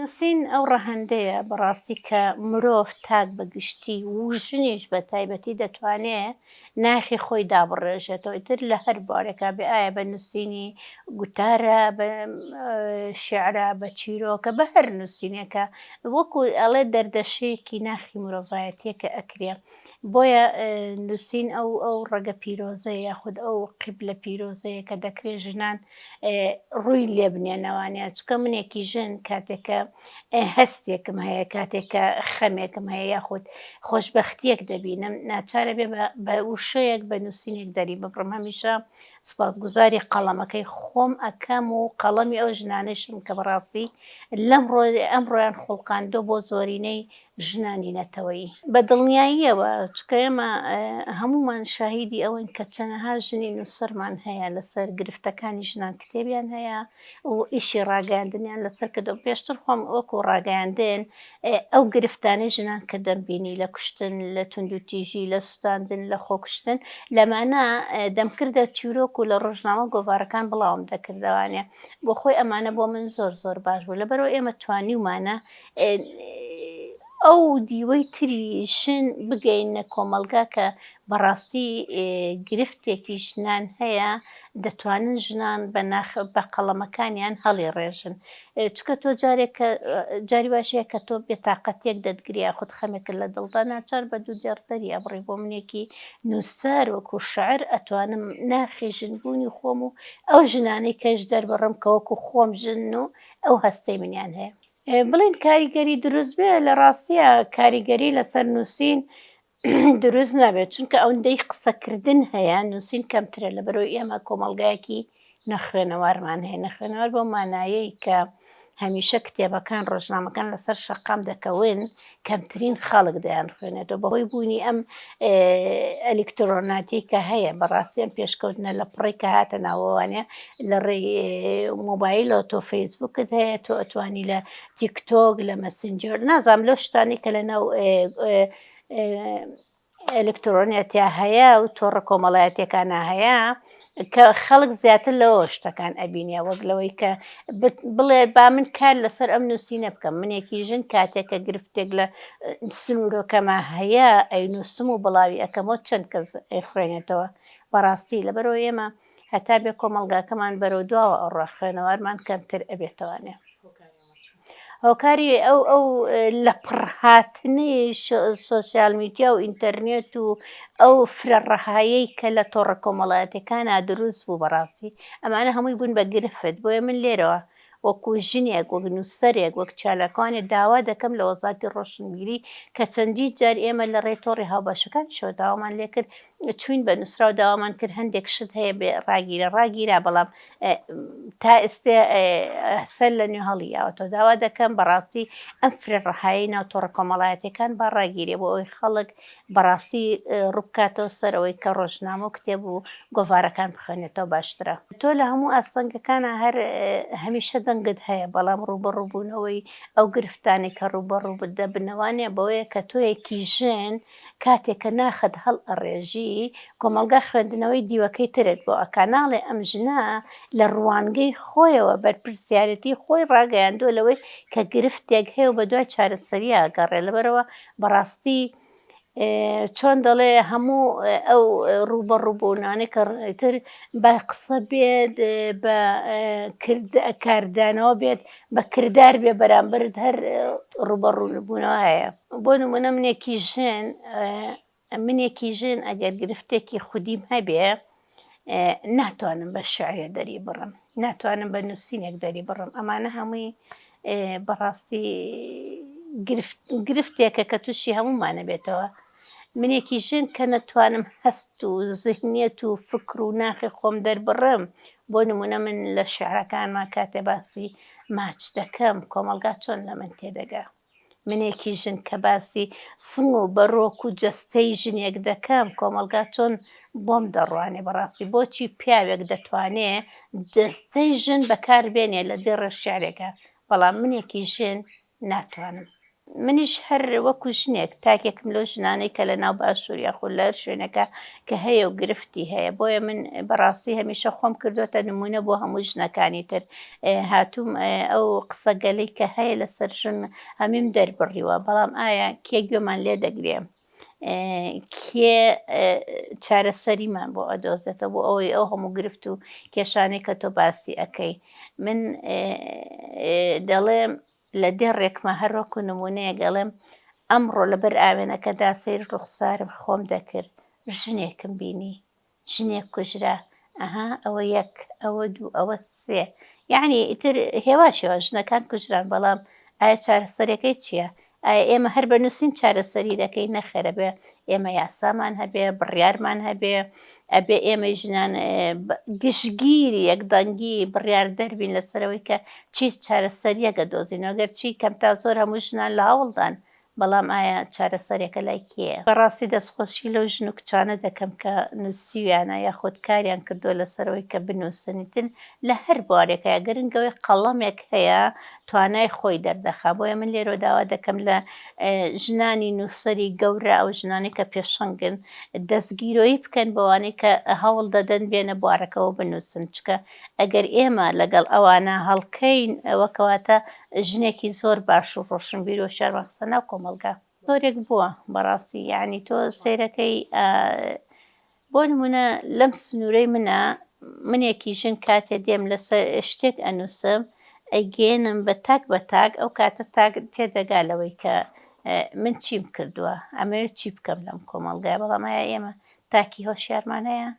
نووسین ئەو ڕەهەندەیە بەڕاستی کە مرۆڤ تاک بە گشتی و ژنیش بە تایبەتی دەتوانێت ناخی خۆی دابڕێژێتەوە ئیتر لە هەر بوارێکا بێ ئایا بە نووسینی گوتارە، بە شیعرە، بە چیرۆکە، بە هەر نووسینێکە وەکو ئەڵێ دەردەشەیەکی ناخی مرۆڤایەتیە کە ئەکرێ. بۆیە نووسین ئەو ڕەگە پیرۆزەیە یاخود ئەو قیبلە پیرۆزەیە کە دەکرێت ژنان ڕووی لێ بنێنەوانێ چکە منێکی ژن کاتێکە هەستێکم هەیە، کاتێکە خەمێکم هەیە یاخود خۆشببختیەک دەبینم ناچارە بێ بە وشەیەک بە نووسینێک دەری ببڕم. هەمیشە سوپاسگوزاری قەڵەمەکەی خۆم ئەکەم و قەڵەمی ئەو ژنانەشم کە بەڕاستی ئەمڕۆیان خوڵقاندۆ بۆ زۆرینەی ژنانی نەتەوەیی بە دڵنیاییەوە چکە ئێمە هەمومان شاهیدی ئەوەین کە چەندەها ژنی نووسەرمان هەیە لەسەر گرفتەکانی ژنان کتێبیان هەیە و ئیشی ڕاگەاندنیان لەسەر کردەوە. پێشتر خۆم وەکو ڕاگەیاندن ئەو گرفتانەی ژنان کە دەمبینی لە کوشتن، لە توندوتیژی، لە سوتاندن، لە خۆکوشتن لەمانە دەمکردە چیرۆک و لە ڕۆژنامە گۆڤارەکان بڵاوم دەکردەوانێ بۆ خۆی ئەمانە بۆ من زۆر باش بوو لەبەرەوە ئێمە توانیومانە ئەو دیوەی تری ژن بگەینە کۆمەلگا کە بەڕاستی گرفتێکی ژنان هەیە دەتوانن ژنان بە قەڵەمەکانیان هەڵی ڕێژن چکە تۆ جاری باشەیە کە تۆ بێتاقەتیەک دەتگری یاخود خەمێکت لە دڵدا ناچار بە دوو دێڕدەری ئەبڕی بۆ منێکی نووسەر وەکو شەعر ئەتوانم ناخی ژنبوونی خۆم و ئەو ژنانەی کەش دەربڕم کە وەکو خۆم ژن و ئەو هەستەی منیان هەیە. بڵێن کاریگەری دروست بێ لە ڕاستیە کاریگەری لەسەر نووسین دروست نابێت چونکە ئەوەندەی قسەکردن هەیە نووسین کەمترە لەبەرەوەی ئێمە کۆمەڵگایەکی نەخوێنەوارمان هەیە نەخوێنەوار بۆ مانایەی کە هەمیشە کتێبەکان ڕۆژنامەکان لەسەر شەقام دەکەون کەمترین خەڵک دەیان خوێنێتەوە بەهۆی بوونی ئەم ئەلکترۆناتی کە هەیە بەڕاستی ئەم پێشکەوتنە لە پڕی کە هاتە ناوەوانێ لە ڕێی مۆبایلەوە تۆ فەیسبووکت هەیە تۆ ئەتوانی لە تیکتۆک لە مەسنجەر نازانم لەو شتانی کە لەناو ئەلکترۆنیەتیا هەیە و تۆڕە کۆمەڵایەتیەکانە هەیە کە خەڵک زیاتر لەوە شتەکان ئەبینێ وەک لەوەی کە بڵێ با من کار لەسەر ئەم نووسینە بکەم منێکی ژن کاتێککە گرفتێک لە سنوورۆکەما هەیە ئەینووسم و بڵاوی ئەەکەمەوە چەند کەس خوێنێتەوە بەڕاستی لەبەرەوە ئێمە هەتا بێ کۆمەلگاکەمان بەرەو دواوە ئەو ڕاخوێنەوارمان کەمتر ئەبێتەوانێ. هۆکاری ئەو لە پڕهاتنی سۆسیال میدیا و ئینتەرنێت و ئەو فرەڕەهایی کە لە تۆڕە کۆمەڵایەتەکانە دروست بوو بەڕاستی ئەمانە هەمووی بوون بە گرفت بۆیە من لێرەوە وەکو ژنێک وەک نووسەرێک وەک چالاکوانێک داوا دەکەم لە وەزارەتی ڕۆشنبیری کە چەندی جار ئێمە لە ڕێی تۆڕی هاوبەشەکان شەوە داوامان لێ کرد چوین بە نووسرا و داوامان کرد هەندێک شت هەیە بێ ڕاگیرە بەڵام تا ئێستێ سەر لە نوێ هەڵیاوەتەوە داوا دەکەم بەڕاستی ئەم فرێڕەهایی ناو تۆڕە کۆمەڵایەتەکان با ڕاگیرێ بۆ ئەوەی خەڵک بەڕاستی ڕووبکاتەوە سەرەوەی کە ڕۆژنامە و کتێب و گۆڤارەکان بخوێنێتەوە باشترە. تۆ لە هەموو ئاستەنگەکانە هەر هەمیشە دەنگت هەیە بەڵام ڕووبەڕووبوونەوەی ئەو گرفتانێک کە ڕووبەڕوو دەبنەوانێ بەوەیە کە تۆیەکی ژن کاتێککە ناخت هەڵ ئەڕێژی کۆمەلگا خوێندنەوەی دیوەکەی ترت بۆ ئەکا ناڵێ ئەم ژنە لە ڕوانگەی خۆیەوە بەرپرسیارەتی خۆی ڕاگەیاندووە لەوەی کە گرفتێک هەیە و بە دوای چارەسەری ئاگەڕێ لەبەرەوە بەڕاستی چۆن دەڵێ هەموو ئەو ڕووبەڕووبوونانەی کە تر بە قسە بێت بە کاردانەوە بێت بە کردار بێ بەرامبرت هەر ڕووبەڕووبوونەوە هەیە. بۆ نمونە منێکی ژن ئەگەر گرفتێکی خودیم هەبێ ناتوانم بە شیعرێ دەری بڕم ناتوانم بە نووسینێک دەری بڕم ئەمانە هەمووی بەڕاستی گرفتێکە کە تووشی هەموومانە بێتەوە. منێکی ژن کە نەتوانم هەست و زیهنیەت و فکر و ناخی خۆم دەربڕم بۆ نمونە من لە شیعرەکانمان کاتێ باسی ماچ دەکەم کۆمەلگا چۆن لە من تێدەگا منێکی ژن کە باسی سنگ و بەرۆک و جەستەی ژنێک دەکەم کۆمەلگا چۆن بۆم دەڕوانێ بەڕاستی بۆچی پیاوێک دەتوانێ جەستەی ژن بەکاربێنێ لە دێڕە شیعرێکە بەڵام منێکی ژن ناتوانم منیش هەر وەکو ژنێک تاکێکم لەو ژنانەی کە لە ناو باشوور یاخود لە هەر شوێنەکە کە هەیە و گرفتی هەیە، بۆیە من بەڕاستی هەمیشە خۆم کردووەتە نمونە بۆ هەموو ژنەکانی تر. هاتووم ئەو قسە گەلەی کە هەیە لەسەر ژن هەمیم دەربڕیوە، بەڵام ئایا کێ گوێمان لێ دەگرێ؟ کێ چارەسەریمان بۆ ئەدۆزێتەوە بۆ ئەوەی ئەو هەموو گرفت و کێشانەی کە تۆ باسی ئەەکەی. من دەڵێم لە دێڕێکمە هەر وەکو نمونەیەک ئەڵێم ئەمڕۆ لەبەر ئاوێنەکەدا سەیری ڕوخسارم خۆم دەکرد، ژنێکم بینی، ژنێک کوژرا، ئەوە یەک، ئەوە دوو، ئەوە سێ، یعنی ئیتر هێواشەوە ژنەکان کوژران، بەڵام ئایا چارەسەرەکەی چییە؟ ئایا ئێمە هەر بەنووسین چارەسەری دەکەین؟ نەخێرە، بێ ئێمە یاسامان هەبێ، بڕیارمان هەبێ، ئەبێ ئێمە ژنان گشتگیری یەکدەنگی بڕیار دەربین لەسەرەوەی کە چی چارەسەریەکە دۆزینەوە، گەر چی کەم تا زۆر هەموو ژنان لە هەوڵدان، بەڵام ئایا چارەسەرێکە لای کێیە؟ بەڕاستی دەستخۆشی لەو ژن و کچانە دەکەم کە نووسیویانە یاخود کاریان کردووە لەسەرەوەی کە بنووسنیتن لە هەر بوارێکەیە، گرنگەوەی قەڵەمێک هەیە توانای خۆی دەردەخا. بۆیە من لێرە داوا دەکەم لە ژنانی نووسەری گەورە، ئەو ژنانی کە پێشەنگن، دەستگیرۆیی بکەن بەوانەی کە هەوڵ دەدەن بێنە بوارەکەەوە بنووسن، چکە ئەگەر ئێمە لەگەڵ ئەوانە هەڵکەین ئەوە کەواتە ژنێکی زۆر باش و ڕۆشنبیر و شەرمە قسە ناو کۆمەلگا زۆرێک بووە بەڕاستی. یعنی تۆ سەیرەکەی بۆ نمونە لەم سنوورەی منە، منێکی ژن کاتێ دێم لەسەر شتێک ئەنووسم ئەیگێنم بە تاک ئەو کاتە تاک تێدەگا لەوەی کە من چیم کردووە، ئەمەوێت چی بکەم لەم کۆمەلگای. بەڵام ئێمە تاکی هۆشیارمان هەیە،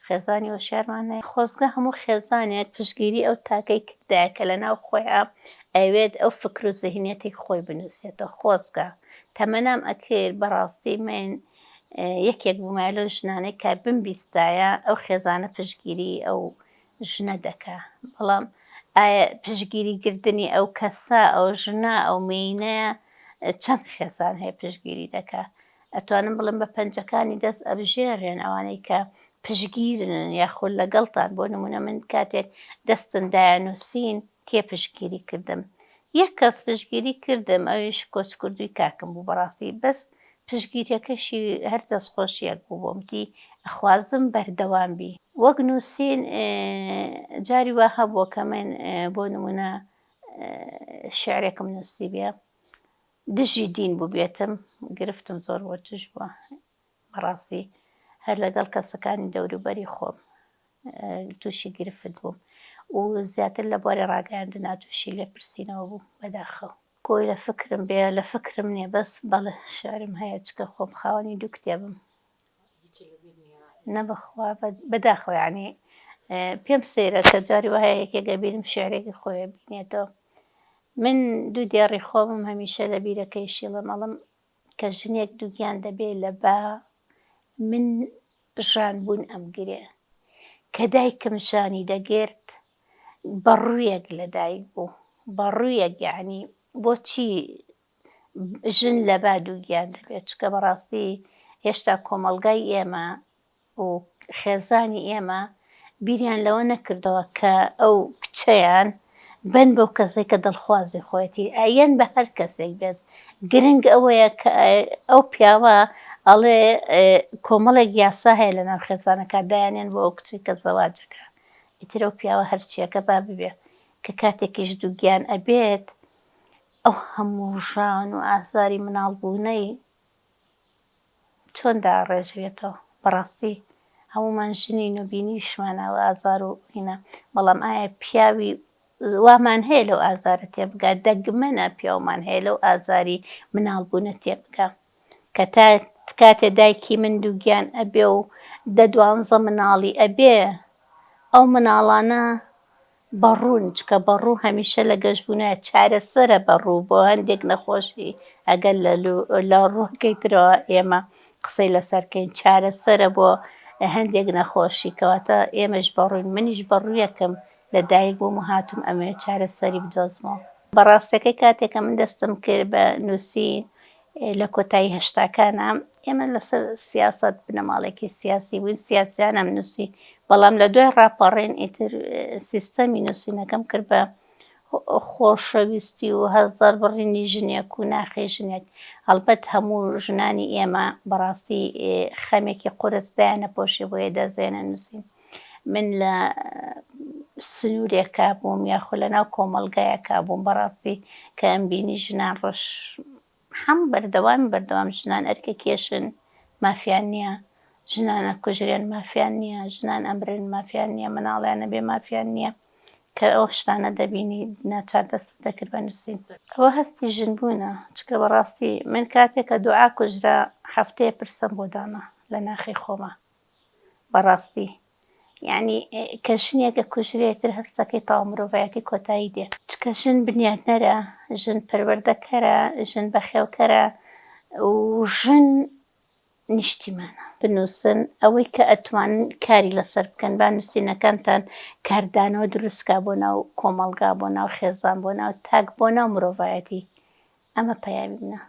خێزانی هۆشیارمان هەیە. خۆزگە هەموو خێزانێک پشتگیری ئەو تاکەی کردایە کە لە ناو خۆیان ئەوێت ئەو فکر و زەهینەتی خۆی بنووسێتەوە. خۆزگە تەمەنام ئەکرد بەڕاستی من یەکێک بوومە لەو ژنانەی کە بمبیستایە ئەو خێزانە پشتگیری ئەو ژنە دەکا. بەڵام ئایا پشتگیریکردنی ئەو کەسە، ئەو ژنە، ئەو مینەیە چەند خێزان هەیە پشتگیری دەکا؟ ئەتوانم بڵێم بە پەنجەکانی دەست ئەبژێڕێن ئەوانەی کە پشتگیرن یاخود لەگەڵتان. بۆ نمونە من کاتێک دەستم دایانووسین کێ پشتگیری کردم؟ یەک کەس پشتگیری کردم، ئەویش کۆچ کردووی کاکم بوو بەڕاستی، بەس پشتگیریەکەشی هەر دەستخۆشیەک بوو بۆمتی ئەخوازم بەردەوام بی. وەک نووسین جاری وا هەبووە کە من بۆ نمونە شیعرێکم نووسی بێ دژی دین بوو بێتم، گرفتم زۆر بۆ توش بووە بەڕاستی، هەر لەگەڵ کەسەکانی دەوروبەری خۆم تووشی گرفت بووم و زیاتر لە بۆرە ڕاگەیاندنا تووشی لێ پرسیینەوە بوو بەداخەو. کۆی لە فکرم بێ، لە فکرم نییە، بەس بەڵێ شارم هەیە چکە خۆم خاوەنی دوو کتێبم نەبخوا بەداخەوە. یعنی پێم سەیرە کە جاری وایە یەکێکە بینم شیعرێکی خۆیە بینێتەوە. من دوو دێڕی خۆمم هەمیشە لە بیرەکەیشیڵم ئەڵم کە ژنێک دووگیان دەبێ لە با من ژانبوون ئەمگرێ، کە دایکم ژانی دەگرت بەڕوویەک لە دایک بوو، بەڕوویەک. یعنی بۆچی ژن لە با دووگیان دەبێت؟ چکە بەڕاستی هێشتا کۆمەلگای ئێمە و خێزانی ئێمە بیریان لەوە نەکردەوە کە ئەو کچەیان بن بەو کەسێک کە دڵخوازی خۆیەتی ئەیەن بە هەر کەسێک بێت. گرنگ ئەوەیە کە ئەو پیاوە ئەڵێ کۆمەڵێک یاسا هەیە لە ناو خێزانەکە دایانێن بۆ ئەو کچی کە زەواجەکە، ئیتر ئەو پیاوە هەرچیەکە با ببێ کە کاتێکیش دووگیان ئەبێت ئەو هەموو ژان و ئازاری مناڵبوونەی چۆن داڕێژێتەوە؟ بەڕاستی هەمومان ژنین و بینیشمانەوە ئازار و هینە، بەڵام ئایا پیاوی وامان هەیە لەو ئازارە تێبگا؟ دەگمەنە پیاومان هەیە لەو ئازاری مناڵبوونە تێبگا کە کاتێ دایکی من دووگیان ئەبێ و 10-12 مناڵی ئەبێ، ئەو مناڵانە بەڕوون، چکە بەڕوو هەمیشە لە گەشتبوونەوە چارەسەرە بەڕوو بۆ هەندێک نەخۆشی. ئەگەر لە ڕووەکەیترەوە ئێمە قسەی لەسەرکەین، چارەسەرە بۆ هەندێک نەخۆشی، کەواتە ئێمەش بەڕووین. منیش بەڕوویەکەم لە دایک بووم و هاتووم ئەمەوێت چارەسەری بدۆزمەوە. بەڕاستیەکەی کاتێکە من دەستم کرد بە نووسین لە کۆتایی هەشتاکانە، ئێمە لەسەر سیاسەت بنەماڵێکی سیاسی بووین، سیاسیانم نووسی، بەڵام لە دوای ڕاپەڕین ئیتر سیستەمی نووسینەکەم کرد بە خۆشەویستی و هەزار بڕینی ژنێک و ناخی ژنێک. هەڵبەت هەموو ژنانی ئێمە بەڕاستی خەمێکی قورس دایانەپۆشی بۆیە دەزێنە نووسین. من لە سنوورێکا بووم یاخود لەناو کۆمەڵگەیەکا بووم بەڕاستی کە ئەمبینی ژنان ڕەش هەموو بەردەوام ژنان ئەرکە کێشن مافیان نییە، ژنان ئەکوژرێن مافیان نییە، ژنان ئەمرن مافیان نییە، منداڵیان ئەبێ مافیان نییە کە ئەو شتانە دەبینی ناچار دەست دەکرد بە نووسین. ئەوە هەستی ژن بوونە چکە بەڕاستی من کاتێک کە دوعا کوژرا هەفتەیە پرسەم بۆ دانا لە ناخی خۆمە بەڕاستی. یعنی کە ژنێک ئەکوژرێتر هەستەکەی تەواو مرۆڤایەتی کۆتایی دێ. چکە ژن بنیاتنەرە، ژن پەروەردەکەرە، ژن بەخێوکەرە و ژن نیشتیمانە. بنووسن ئەوەی کە ئەتوانن کاری لەسەر بکەن با نووسینەکانتان کاردانەوە دروستکا بۆ ناو کۆمەڵگا، بۆ ناو خێزان، بۆ ناو تاک، بۆ ناو مرۆڤایەتی. ئەمە پەیامی منە.